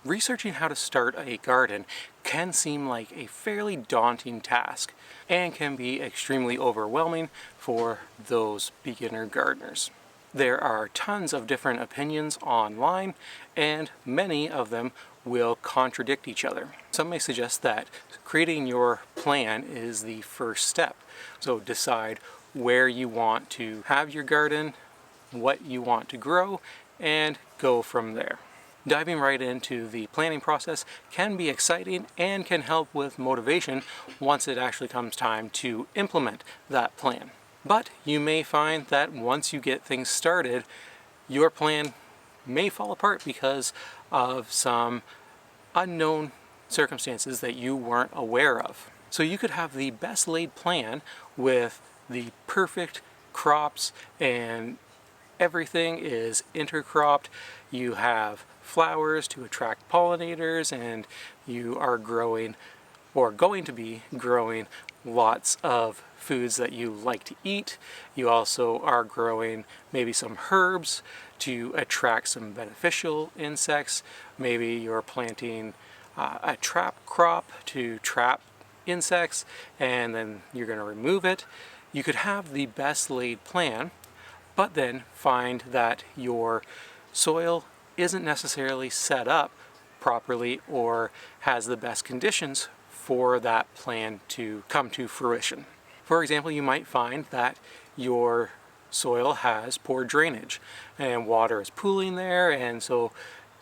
Researching how to start a garden can seem like a fairly daunting task and can be extremely overwhelming for those beginner gardeners. There are tons of different opinions online, and many of them will contradict each other. Some may suggest that creating your plan is the first step. So decide where you want to have your garden, what you want to grow, and go from there. Diving right into the planning process can be exciting and can help with motivation once it actually comes time to implement that plan. But you may find that once you get things started, your plan may fall apart because of some unknown circumstances that you weren't aware of. So you could have the best laid plan with the perfect crops and everything is intercropped. You have flowers to attract pollinators, and you are growing or going to be growing lots of foods that you like to eat. You also are growing maybe some herbs to attract some beneficial insects. Maybe you're planting a trap crop to trap insects, and then you're going to remove it. You could have the best laid plan, but then find that your soil isn't necessarily set up properly or has the best conditions for that plan to come to fruition. For example, you might find that your soil has poor drainage and water is pooling there, and so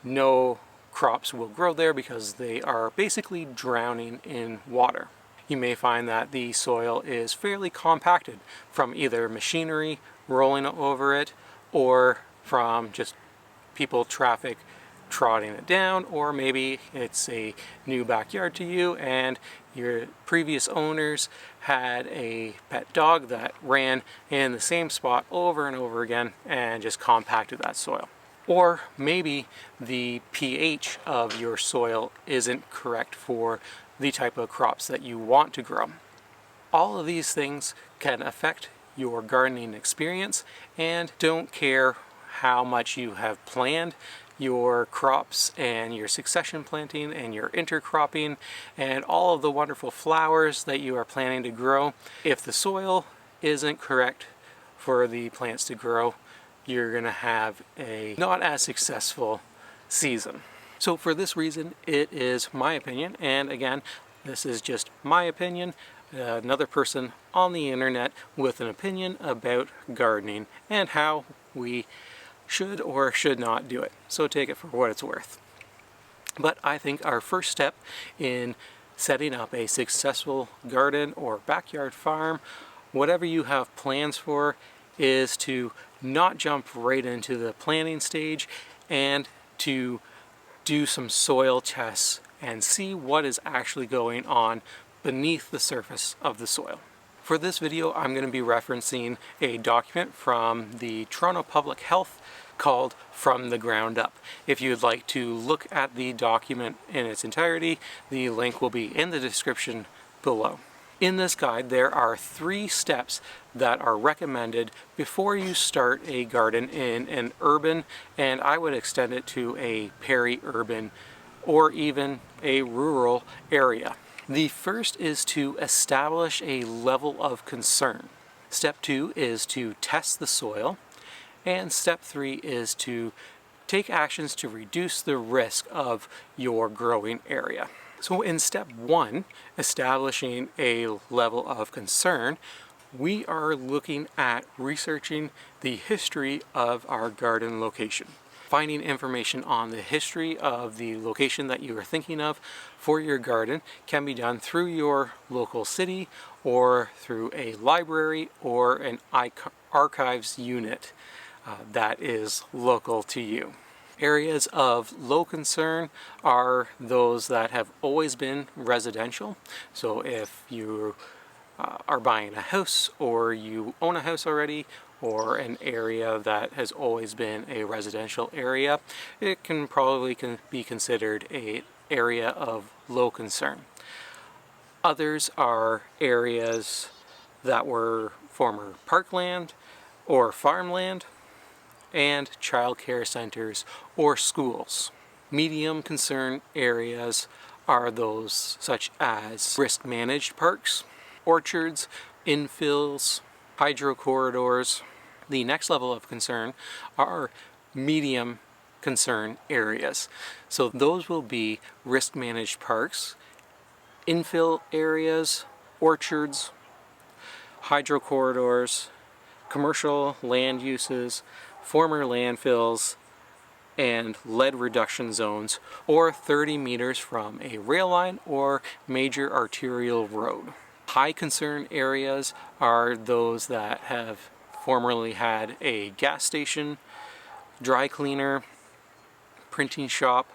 no crops will grow there because they are basically drowning in water. You may find that the soil is fairly compacted from either machinery rolling over it or from just people, traffic trotting it down, or maybe it's a new backyard to you and your previous owners had a pet dog that ran in the same spot over and over again and just compacted that soil. Or maybe the pH of your soil isn't correct for the type of crops that you want to grow. All of these things can affect your gardening experience, and don't care how much you have planned your crops and your succession planting and your intercropping and all of the wonderful flowers that you are planning to grow. If the soil isn't correct for the plants to grow, you're going to have a not as successful season. So for this reason, it is my opinion, and again, this is just my opinion, another person on the internet with an opinion about gardening and how we should or should not do it. So take it for what it's worth. But I think our first step in setting up a successful garden or backyard farm, whatever you have plans for, is to not jump right into the planning stage and to do some soil tests and see what is actually going on beneath the surface of the soil. For this video, I'm going to be referencing a document from the Toronto Public Health called From the Ground Up. If you'd like to look at the document in its entirety, the link will be in the description below. In this guide, there are 3 steps that are recommended before you start a garden in an urban, and I would extend it to a peri-urban or even a rural area. The first is to establish a level of concern. Step 2 is to test the soil. And step 3 is to take actions to reduce the risk of your growing area. So in step 1, establishing a level of concern, we are looking at researching the history of our garden location. Finding information on the history of the location that you are thinking of for your garden can be done through your local city or through a library or an archives unit that is local to you. Areas of low concern are those that have always been residential. So if you are buying a house or you own a house already, or an area that has always been a residential area, it can probably be considered an area of low concern. Others are areas that were former parkland or farmland, and child care centers or schools. Medium concern areas are those such as risk managed parks, orchards, infills, hydro corridors. The next level of concern are medium concern areas. So those will be risk managed parks, infill areas, orchards, hydro corridors, commercial land uses, former landfills, and lead reduction zones, or 30 meters from a rail line or major arterial road. High concern areas are those that have formerly had a gas station, dry cleaner, printing shop,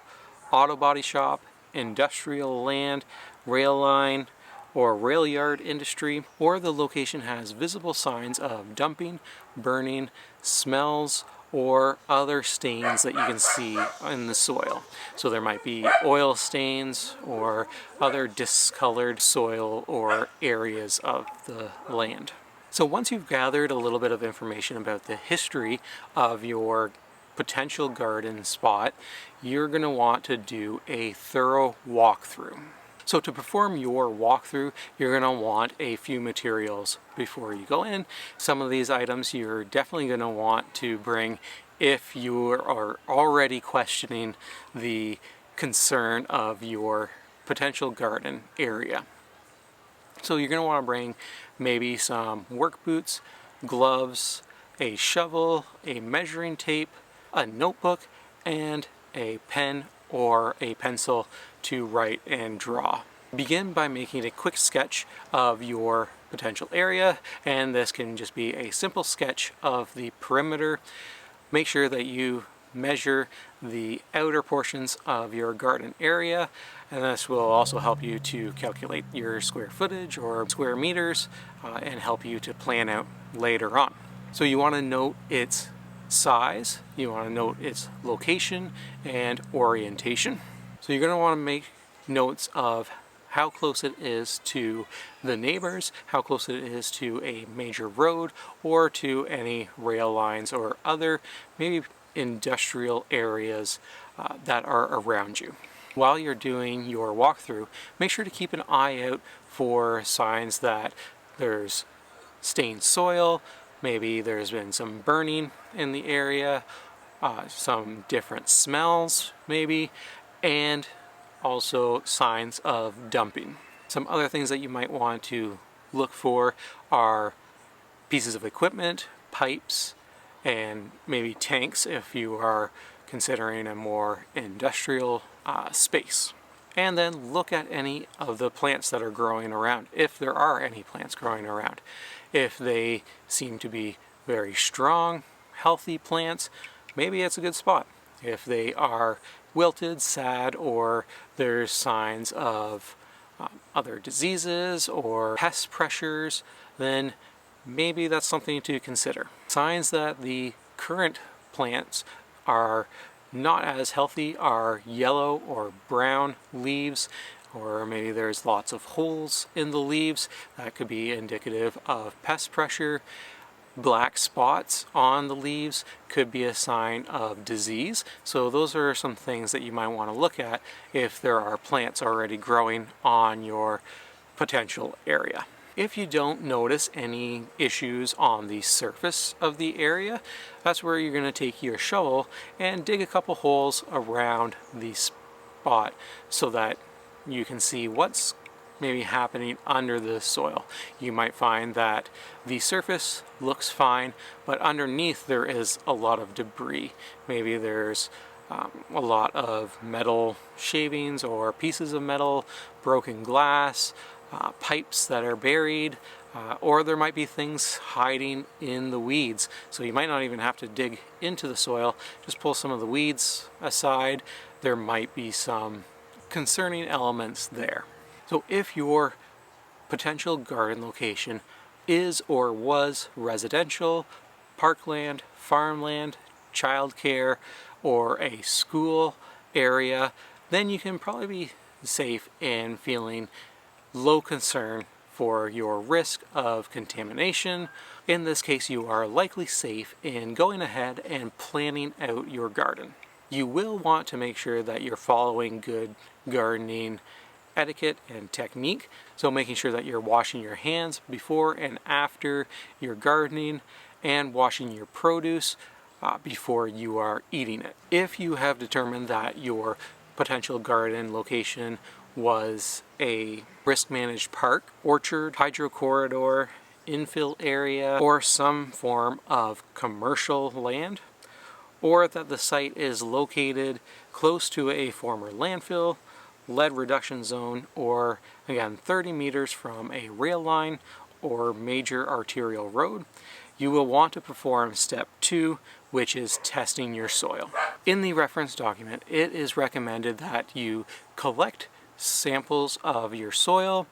auto body shop, industrial land, rail line, or rail yard industry, or the location has visible signs of dumping, burning, smells, or other stains that you can see in the soil. So there might be oil stains or other discolored soil or areas of the land. So once you've gathered a little bit of information about the history of your potential garden spot, you're going to want to do a thorough walkthrough. So to perform your walkthrough, you're going to want a few materials before you go in. Some of these items you're definitely going to want to bring if you are already questioning the concern of your potential garden area. So you're going to want to bring maybe some work boots, gloves, a shovel, a measuring tape, a notebook, and a pen or a pencil to write and draw. Begin by making a quick sketch of your potential area, and this can just be a simple sketch of the perimeter. Make sure that you measure the outer portions of your garden area, and this will also help you to calculate your square footage or square meters and help you to plan out later on. So you want to note its size, you want to note its location and orientation. So you're going to want to make notes of how close it is to the neighbors, how close it is to a major road or to any rail lines or other maybe industrial areas that are around you. While you're doing your walkthrough, make sure to keep an eye out for signs that there's stained soil, maybe there's been some burning in the area, some different smells maybe, and also signs of dumping. Some other things that you might want to look for are pieces of equipment, pipes, and maybe tanks if you are considering a more industrial space. And then look at any of the plants that are growing around, if there are any plants growing around. If they seem to be very strong, healthy plants, maybe it's a good spot. If they are wilted, sad, or there's signs of other diseases or pest pressures, then maybe that's something to consider. Signs that the current plants are not as healthy are yellow or brown leaves, or maybe there's lots of holes in the leaves. That could be indicative of pest pressure. Black spots on the leaves could be a sign of disease. So those are some things that you might want to look at if there are plants already growing on your potential area. If you don't notice any issues on the surface of the area, that's where you're going to take your shovel and dig a couple holes around the spot so that you can see what's maybe happening under the soil. You might find that the surface looks fine, but underneath there is a lot of debris. Maybe there's a lot of metal shavings or pieces of metal, broken glass, pipes that are buried, or there might be things hiding in the weeds. So you might not even have to dig into the soil, just pull some of the weeds aside. There might be some concerning elements there. So if your potential garden location is or was residential, parkland, farmland, childcare, or a school area, then you can probably be safe in feeling low concern for your risk of contamination. In this case, you are likely safe in going ahead and planning out your garden. You will want to make sure that you're following good gardening etiquette and technique, so making sure that you're washing your hands before and after your gardening and washing your produce before you are eating it. If you have determined that your potential garden location was a risk managed park, orchard, hydro corridor, infill area, or some form of commercial land, or that the site is located close to a former landfill, lead reduction zone, or again 30 meters from a rail line or major arterial road, you will want to perform step 2, which is testing your soil. In the reference document, it is recommended that you collect samples of your soil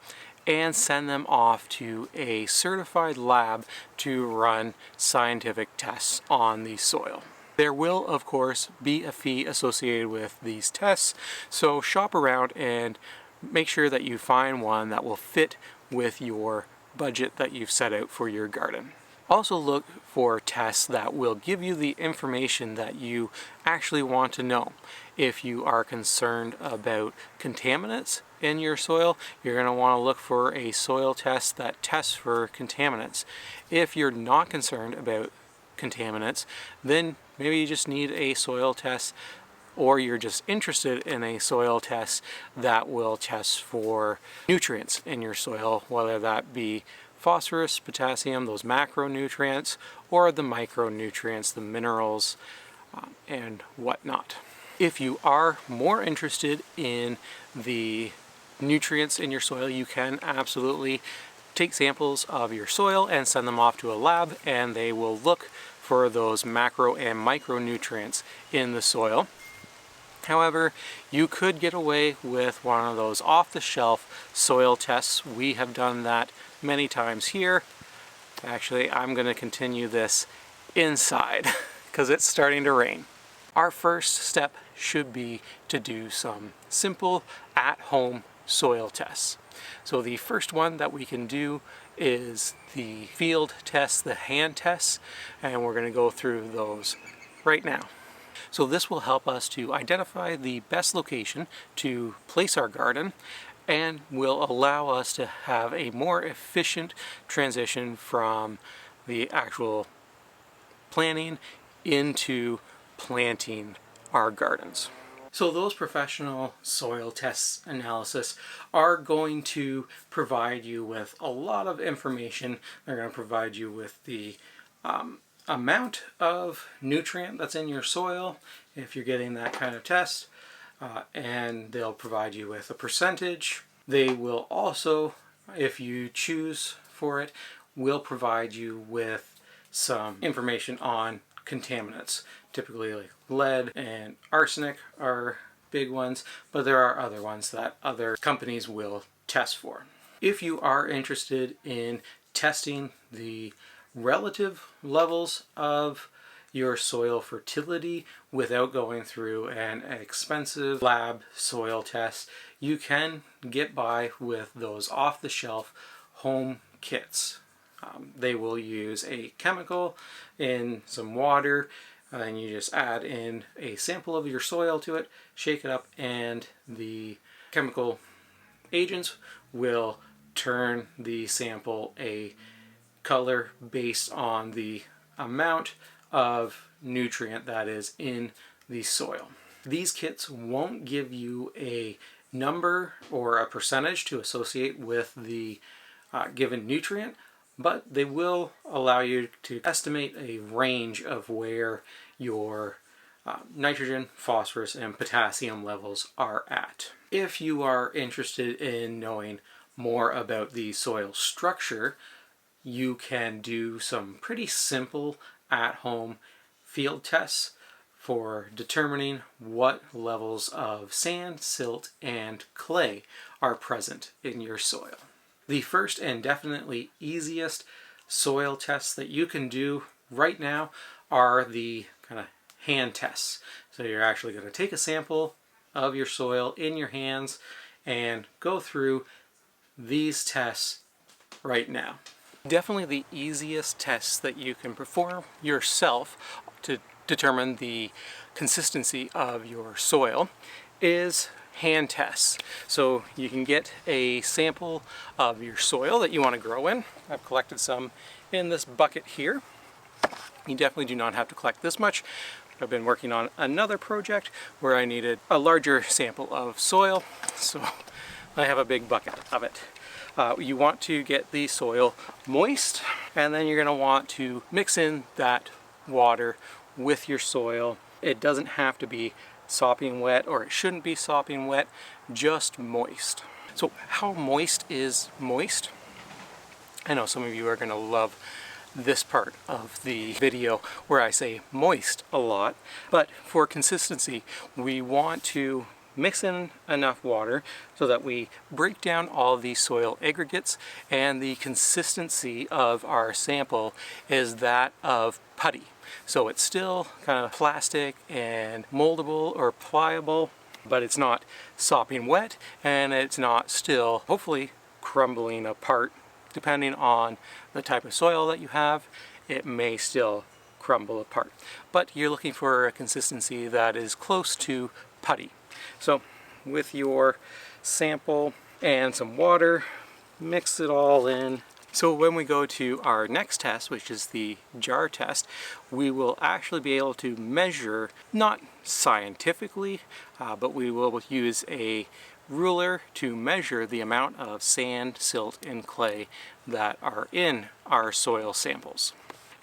and send them off to a certified lab to run scientific tests on the soil. There will, of course, be a fee associated with these tests, so shop around and make sure that you find one that will fit with your budget that you've set out for your garden. Also look for tests that will give you the information that you actually want to know. If you are concerned about contaminants in your soil, you're going to want to look for a soil test that tests for contaminants. If you're not concerned about contaminants, then maybe you just need a soil test, or you're just interested in a soil test that will test for nutrients in your soil, whether that be phosphorus, potassium, those macronutrients, or the micronutrients, the minerals, and whatnot. If you are more interested in the nutrients in your soil, you can absolutely take samples of your soil and send them off to a lab, and they will look for those macro and micronutrients in the soil. However, you could get away with one of those off-the-shelf soil tests. We have done that many times here. Actually, I'm going to continue this inside because it's starting to rain. Our first step should be to do some simple at-home soil tests. So the first one that we can do is the field tests, the hand tests, and we're going to go through those right now. So this will help us to identify the best location to place our garden and will allow us to have a more efficient transition from the actual planning into planting our gardens. So those professional soil tests analysis are going to provide you with a lot of information. They're going to provide you with the amount of nutrient that's in your soil if you're getting that kind of test, and they'll provide you with a percentage. They will also, if you choose for it, will provide you with some information on contaminants. Typically like lead and arsenic are big ones, but there are other ones that other companies will test for. If you are interested in testing the relative levels of your soil fertility without going through an expensive lab soil test, you can get by with those off-the-shelf home kits. They will use a chemical in some water, and you just add in a sample of your soil to it, shake it up, and the chemical agents will turn the sample a color based on the amount of nutrient that is in the soil. These kits won't give you a number or a percentage to associate with the given nutrient, but they will allow you to estimate a range of where your nitrogen, phosphorus, and potassium levels are at. If you are interested in knowing more about the soil structure, you can do some pretty simple at-home field tests for determining what levels of sand, silt, and clay are present in your soil. The first and definitely easiest soil tests that you can do right now are the kind of hand tests. So you're actually going to take a sample of your soil in your hands and go through these tests right now. Definitely the easiest tests that you can perform yourself to determine the consistency of your soil is hand tests. So you can get a sample of your soil that you want to grow in. I've collected some in this bucket here. You definitely do not have to collect this much. I've been working on another project where I needed a larger sample of soil, so I have a big bucket of it. You want to get the soil moist, and then you're going to want to mix in that water with your soil. It doesn't have to be sopping wet, or it shouldn't be sopping wet, just moist. So how moist is moist? I know some of you are going to love this part of the video where I say moist a lot, but for consistency we want to mix in enough water so that we break down all these soil aggregates, and the consistency of our sample is that of putty. So it's still kind of plastic and moldable or pliable, but it's not sopping wet, and it's not still hopefully crumbling apart. Depending on the type of soil that you have, it may still crumble apart. But you're looking for a consistency that is close to putty. So with your sample and some water, mix it all in. So when we go to our next test, which is the jar test, we will actually be able to measure, not scientifically, but we will use a ruler to measure the amount of sand, silt, and clay that are in our soil samples.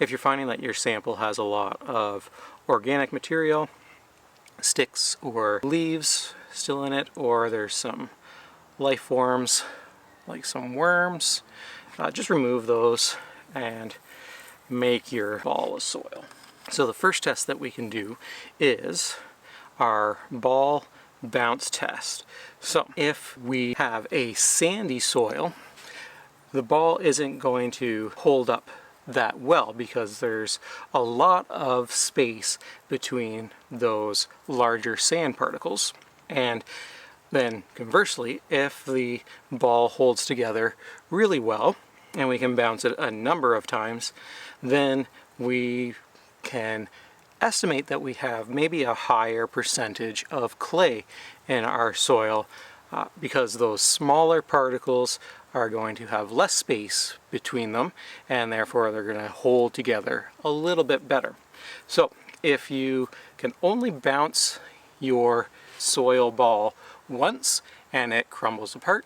If you're finding that your sample has a lot of organic material, sticks or leaves still in it, or there's some life forms like some worms, just remove those and make your ball of soil. So the first test that we can do is our ball bounce test. So if we have a sandy soil, the ball isn't going to hold up that well because there's a lot of space between those larger sand particles. And then conversely, if the ball holds together really well and we can bounce it a number of times, then we can estimate that we have maybe a higher percentage of clay in our soil because those smaller particles are going to have less space between them, and therefore they're going to hold together a little bit better. So if you can only bounce your soil ball once and it crumbles apart,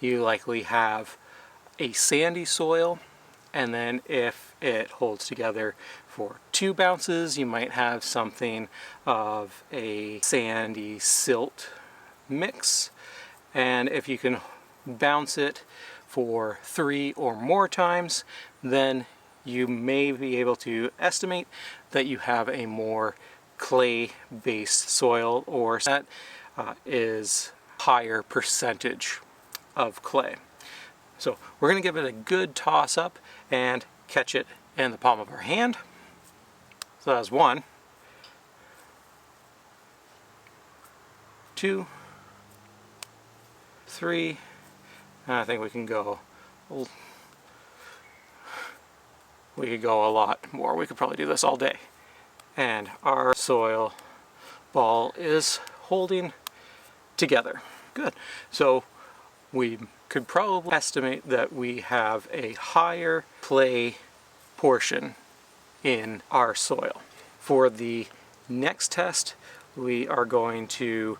you likely have a sandy soil. And then if it holds together for 2 bounces, you might have something of a sandy silt mix. And if you can bounce it for 3 or more times, then you may be able to estimate that you have a more clay-based soil, or that is higher percentage of clay. So we're going to give it a good toss up and catch it in the palm of our hand. So that's 1, 2, 3, and I think we can go, we could go a lot more. We could probably do this all day. And our soil ball is holding together. Good. So we could probably estimate that we have a higher clay portion in our soil. For the next test, we are going to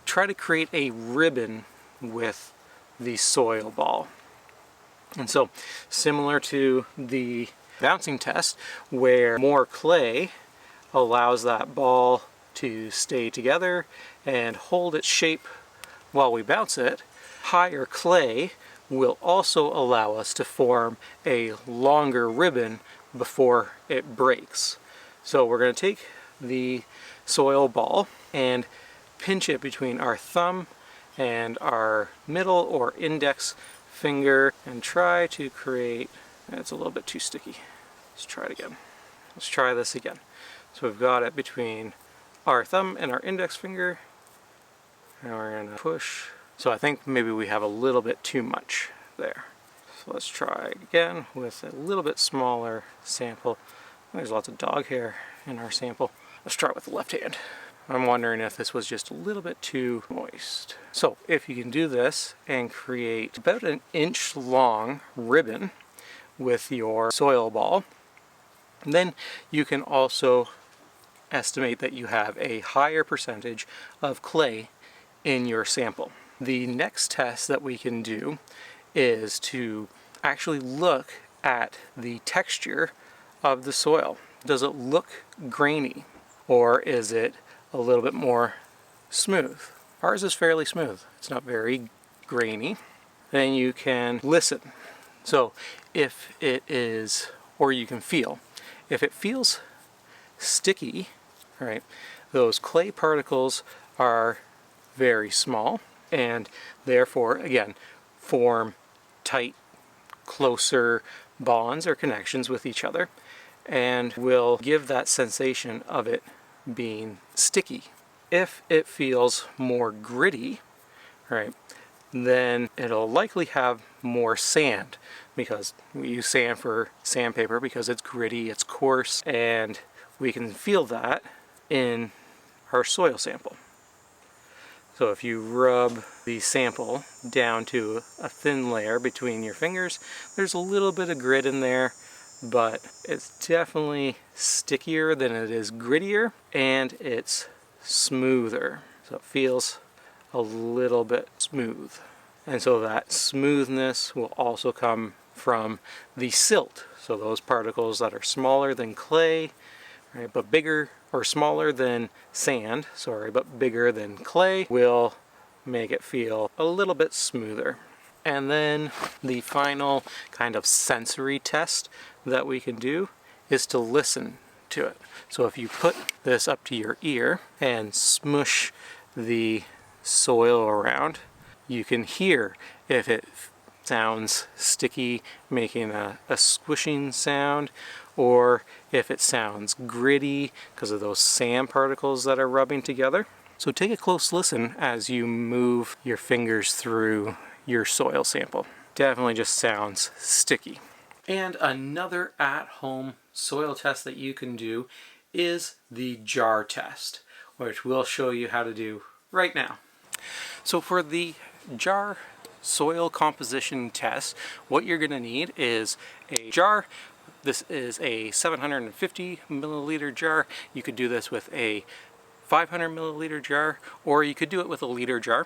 try to create a ribbon with the soil ball. And so, similar to the bouncing test, where more clay allows that ball to stay together and hold its shape while we bounce it, higher clay will also allow us to form a longer ribbon before it breaks. So we're going to take the soil ball and pinch it between our thumb and our middle or index finger and try to create, it's a little bit too sticky. Let's try it again. Let's try this again. So we've got it between our thumb and our index finger, and we're going to push. So I think maybe we have a little bit too much there. So let's try again with a little bit smaller sample. There's lots of dog hair in our sample. Let's try with the left hand. I'm wondering if this was just a little bit too moist. So if you can do this and create about an inch long ribbon with your soil ball, then you can also estimate that you have a higher percentage of clay in your sample. The next test that we can do is to actually look at the texture of the soil. Does it look grainy, or is it a little bit more smooth? Ours is fairly smooth. It's not very grainy. Then you can listen. So if it is, or you can feel, if it feels sticky, right, those clay particles are very small and therefore, again, form tight, closer bonds or connections with each other and will give that sensation of it being sticky. If it feels more gritty, right, then it'll likely have more sand, because we use sand for sandpaper because it's gritty, it's coarse, and we can feel that in our soil sample. So if you rub the sample down to a thin layer between your fingers, there's a little bit of grit in there, but it's definitely stickier than it is grittier, and it's smoother. So it feels a little bit smooth. And so that smoothness will also come from the silt. So those particles that are smaller than clay, right, but bigger, or smaller than sand, sorry, but bigger than clay, will make it feel a little bit smoother. And then the final kind of sensory test that we can do is to listen to it. So if you put this up to your ear and smush the soil around, you can hear if it sounds sticky, making a squishing sound, or if it sounds gritty because of those sand particles that are rubbing together. So take a close listen as you move your fingers through your soil sample. Definitely just sounds sticky. And another at-home soil test that you can do is the jar test, which we'll show you how to do right now. So for the jar soil composition test, what you're going to need is a jar. This is a 750 milliliter jar. You could do this with a 500 milliliter jar, or you could do it with a liter jar.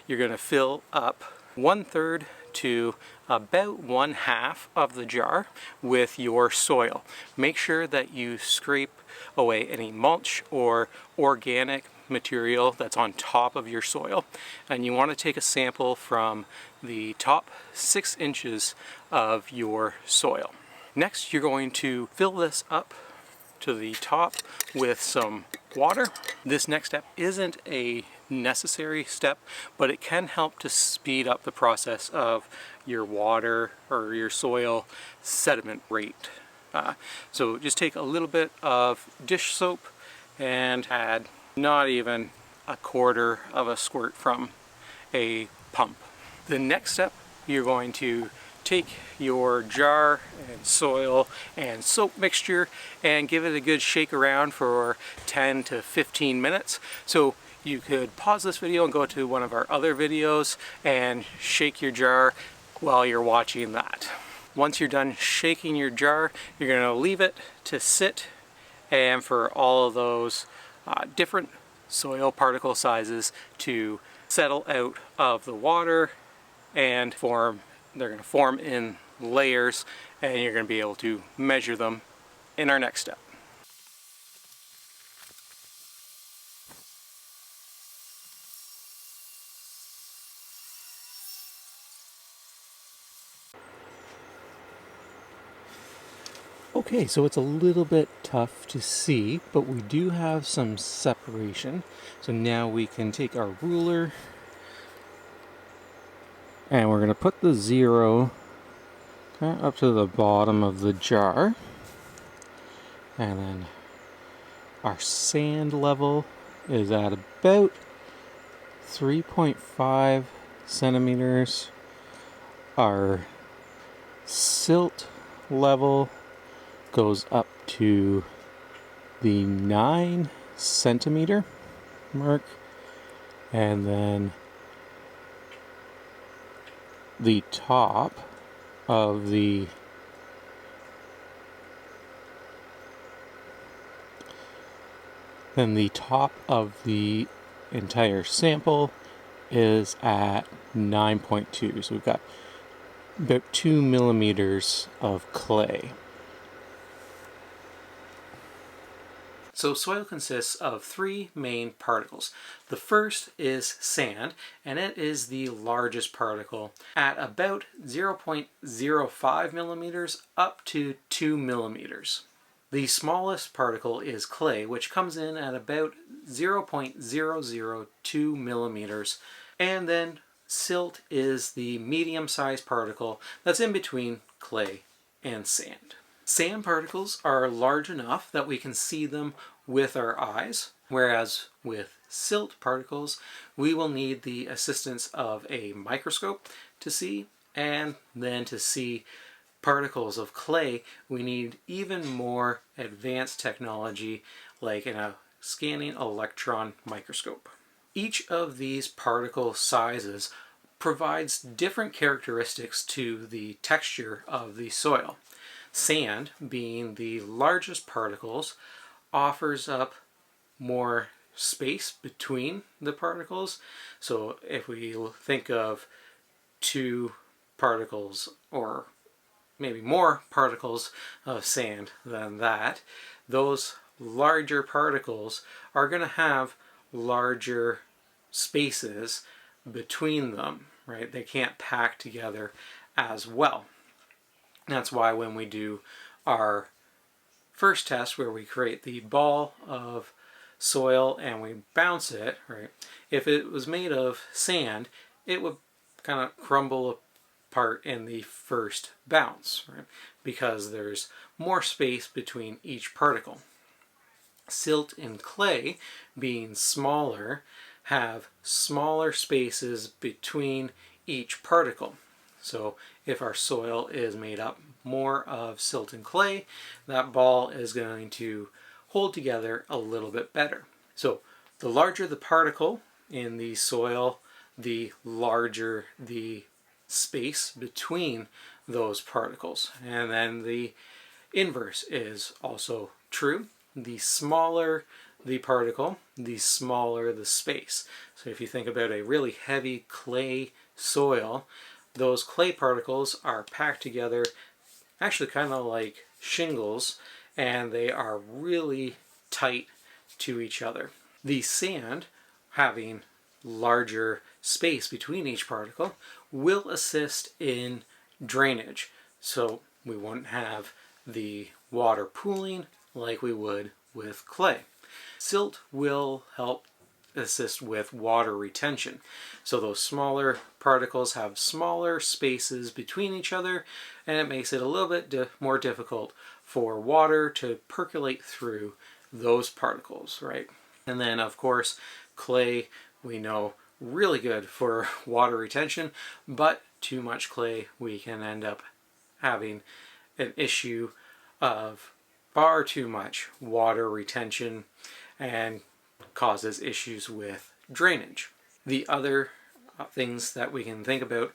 You're going to fill up 1/3 to about 1/2 of the jar with your soil. Make sure that you scrape away any mulch or organic material that's on top of your soil, and you want to take a sample from the top 6 inches of your soil. Next, you're going to fill this up to the top with some water. This next step isn't a necessary step, but it can help to speed up the process of your water or your soil sediment rate. So just take a little bit of dish soap and add not even 1/4 of a squirt from a pump. The next step, you're going to take your jar and soil and soap mixture and give it a good shake around for 10 to 15 minutes. So you could pause this video and go to one of our other videos and shake your jar while you're watching that. Once you're done shaking your jar, you're going to leave it to sit and for all of those different soil particle sizes to settle out of the water and form. They're going to form in layers, and you're going to be able to measure them in our next step. Okay, so it's a little bit tough to see, but we do have some separation. So now we can take our ruler and we're going to put the 0 up to the bottom of the jar. And then our sand level is at about 3.5 centimeters. Our silt level goes up to the 9 centimeter mark, and then the top of the entire sample is at 9.2. So we've got about 2 millimeters of clay. So soil consists of 3 main particles. The first is sand, and it is the largest particle at about 0.05 millimeters up to 2 millimeters. The smallest particle is clay, which comes in at about 0.002 millimeters, and then silt is the medium-sized particle that's in between clay and sand. Sand particles are large enough that we can see them with our eyes, whereas with silt particles, we will need the assistance of a microscope to see, and then to see particles of clay, we need even more advanced technology like a scanning electron microscope. Each of these particle sizes provides different characteristics to the texture of the soil. Sand, being the largest particles, offers up more space between the particles. So if we think of 2 particles, or maybe more particles of sand than that, those larger particles are going to have larger spaces between them, right? They can't pack together as well. That's why when we do our first test where we create the ball of soil and we bounce it, right? If it was made of sand, it would kind of crumble apart in the first bounce, right? Because there's more space between each particle. Silt and clay, being smaller, have smaller spaces between each particle. So if our soil is made up more of silt and clay, that ball is going to hold together a little bit better. So the larger the particle in the soil, the larger the space between those particles. And then the inverse is also true. The smaller the particle, the smaller the space. So if you think about a really heavy clay soil, those clay particles are packed together actually kind of like shingles, and they are really tight to each other. The sand, having larger space between each particle, will assist in drainage. So we won't have the water pooling like we would with clay. Silt will help assist with water retention. So those smaller particles have smaller spaces between each other, and it makes it a little bit more difficult for water to percolate through those particles, right? And then of course clay, we know, really good for water retention, but too much clay, we can end up having an issue of far too much water retention and causes issues with drainage. The other things that we can think about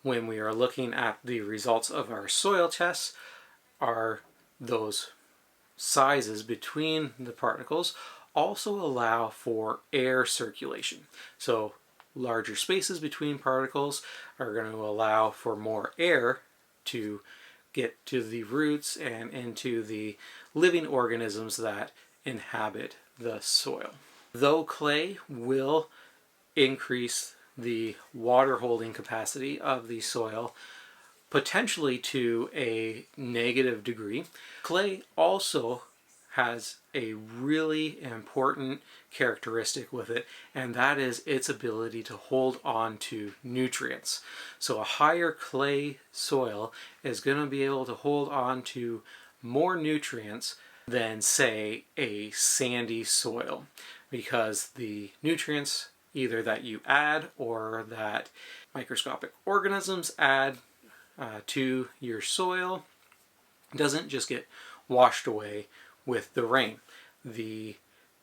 when we are looking at the results of our soil tests are those sizes between the particles also allow for air circulation. So larger spaces between particles are going to allow for more air to get to the roots and into the living organisms that inhabit the soil. Though clay will increase the water holding capacity of the soil, potentially to a negative degree, clay also has a really important characteristic with it, and that is its ability to hold on to nutrients. So a higher clay soil is going to be able to hold on to more nutrients than, say, a sandy soil, because the nutrients either that you add or that microscopic organisms add to your soil doesn't just get washed away with the rain. the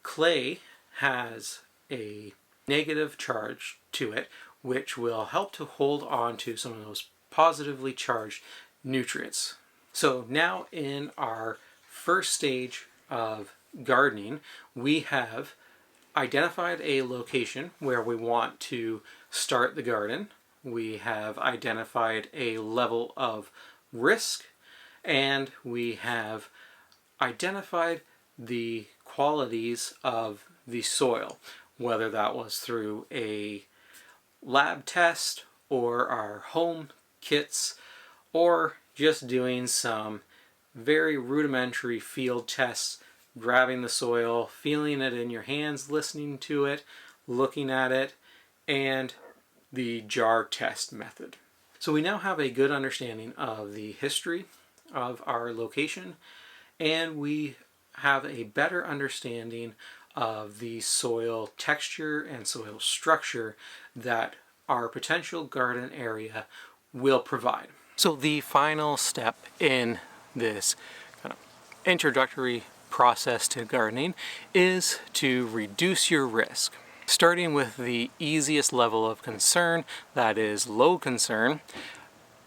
clay has a negative charge to it, which will help to hold on to some of those positively charged nutrients. So now in our first stage of gardening, we have identified a location where we want to start the garden. We have identified a level of risk, and we have identified the qualities of the soil, whether that was through a lab test or our home kits, or just doing some very rudimentary field tests, grabbing the soil, feeling it in your hands, listening to it, looking at it, and the jar test method. So we now have a good understanding of the history of our location, and we have a better understanding of the soil texture and soil structure that our potential garden area will provide. So the final step in this kind of introductory process to gardening is to reduce your risk. Starting with the easiest level of concern, that is low concern.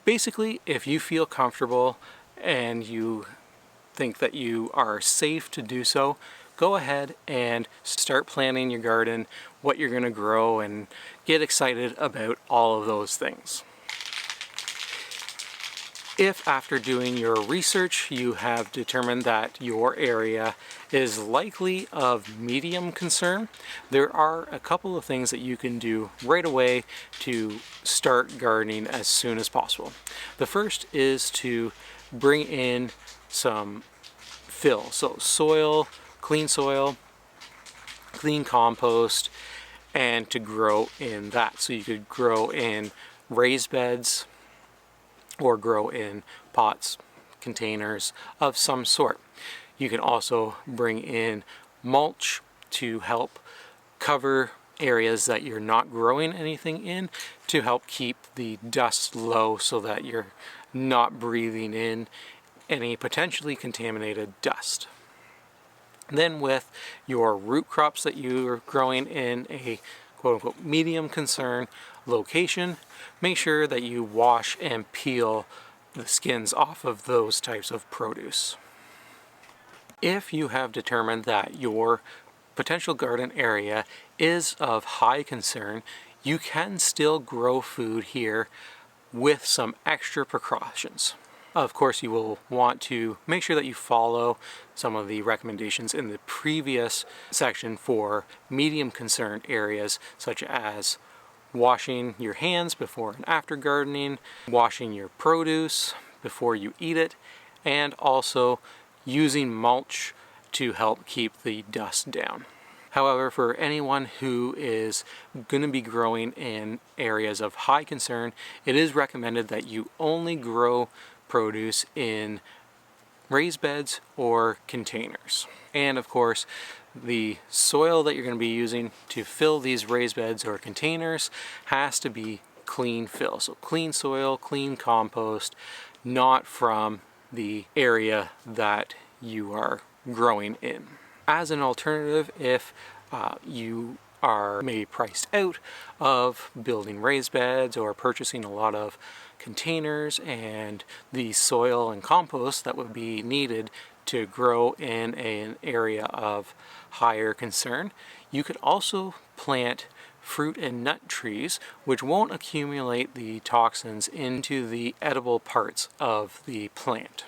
Basically, if you feel comfortable and you think that you are safe to do so, go ahead and start planning your garden, what you're going to grow, and get excited about all of those things. If after doing your research you have determined that your area is likely of medium concern, there are a couple of things that you can do right away to start gardening as soon as possible. The first is to bring in some fill, so soil, clean compost, and to grow in that. So you could grow in raised beds or grow in pots, containers of some sort. You can also bring in mulch to help cover areas that you're not growing anything in, to help keep the dust low so that you're not breathing in any potentially contaminated dust. Then with your root crops that you're growing in a quote-unquote medium concern location, make sure that you wash and peel the skins off of those types of produce. If you have determined that your potential garden area is of high concern, you can still grow food here with some extra precautions. Of course, you will want to make sure that you follow some of the recommendations in the previous section for medium concern areas, such as washing your hands before and after gardening, washing your produce before you eat it, and also using mulch to help keep the dust down. However, for anyone who is going to be growing in areas of high concern, it is recommended that you only grow produce in raised beds or containers. And of course, the soil that you're going to be using to fill these raised beds or containers has to be clean fill. So clean soil, clean compost, not from the area that you are growing in. As an alternative, if you are maybe priced out of building raised beds or purchasing a lot of containers and the soil and compost that would be needed to grow in an area of higher concern, you could also plant fruit and nut trees, which won't accumulate the toxins into the edible parts of the plant.